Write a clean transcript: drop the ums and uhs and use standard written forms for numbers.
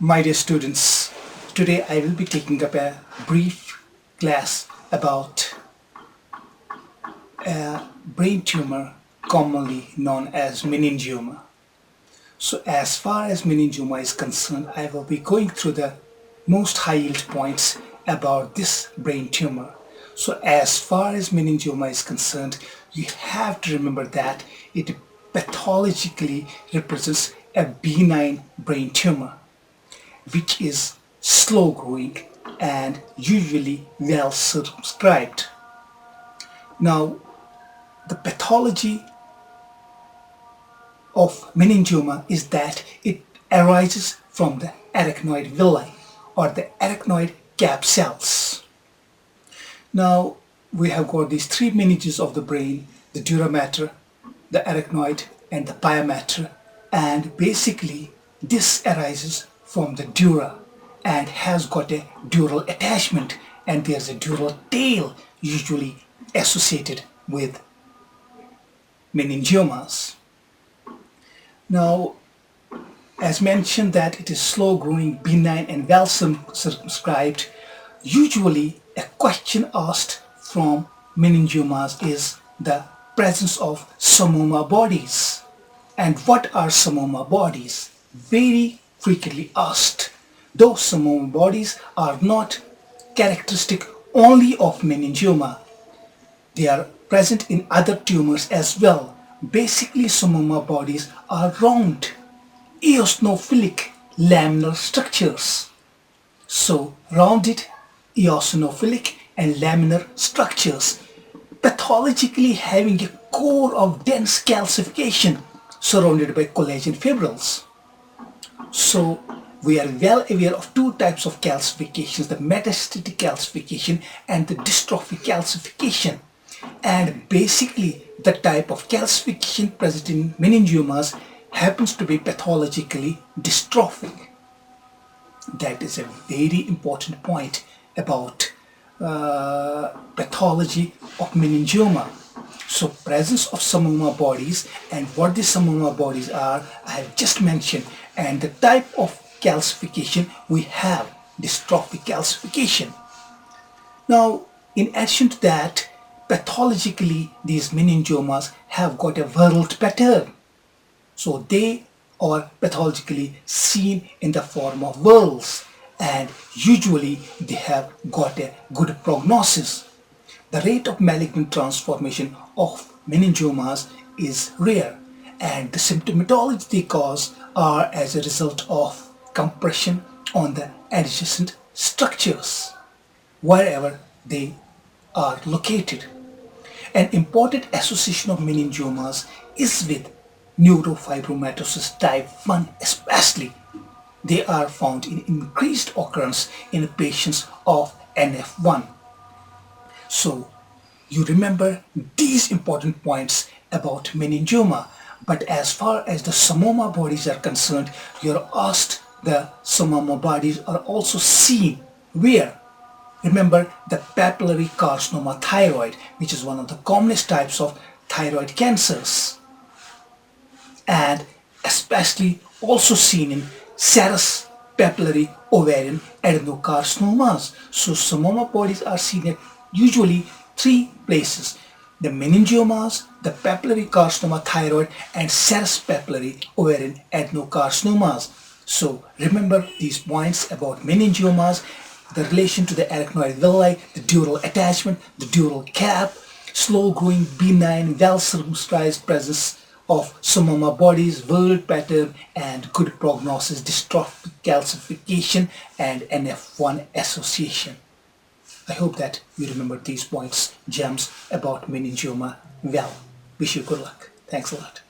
My dear students, today I will be taking up a brief class about a brain tumor commonly known as meningioma. So as far as meningioma is concerned, I will be going through the most high yield points about this brain tumor. So as far as meningioma is concerned, you have to remember that it pathologically represents a benign brain tumor, which is slow growing and usually well circumscribed. Now, the pathology of meningioma is that it arises from the arachnoid villi or the arachnoid cap cells. Now, we have got these three meninges of the brain: the dura mater, the arachnoid, and the pia mater, and basically this arises from the dura and has got a dural attachment, and there's a dural tail usually associated with meningiomas. Now, as mentioned that it is slow growing, benign and well circumscribed, usually a question asked from meningiomas is the presence of psammoma bodies. And what are psammoma bodies? Very frequently asked. Those psammoma bodies are not characteristic only of meningioma. They are present in other tumors as well. Basically, psammoma bodies are round, eosinophilic laminar structures. So, rounded, eosinophilic and laminar structures, pathologically having a core of dense calcification surrounded by collagen fibrils. So, we are well aware of two types of calcifications: the metastatic calcification and the dystrophic calcification. And basically, the type of calcification present in meningiomas happens to be pathologically dystrophic. That is a very important point about pathology of meningioma. So, presence of psammoma bodies, and what the psammoma bodies are, I have just mentioned. And the type of calcification, we have dystrophic calcification. Now, in addition to that, pathologically these meningiomas have got a whorled pattern. So they are pathologically seen in the form of whorls, and usually they have got a good prognosis. The rate of malignant transformation of meningiomas is rare, and the symptomatology they cause are as a result of compression on the adjacent structures wherever they are located. An important association of meningiomas is with neurofibromatosis type 1 especially. They are found in increased occurrence in patients of NF1. So, you remember these important points about meningioma. But as far as the psammoma bodies are concerned, you're asked the psammoma bodies are also seen where? Remember the papillary carcinoma thyroid, which is one of the commonest types of thyroid cancers, and especially also seen in serous papillary ovarian adenocarcinomas. So psammoma bodies are seen at usually three places: the meningiomas, the papillary carcinoma thyroid, and serous papillary ovarian adenocarcinomas. So remember these points about meningiomas: the relation to the arachnoid villi, the dural attachment, the dural cap, slow growing, benign, well circumscribed presence of psammoma bodies, whorled pattern, and good prognosis, dystrophic calcification, and NF1 association. I hope that you remember these points, gems about meningioma well. Wish you good luck. Thanks a lot.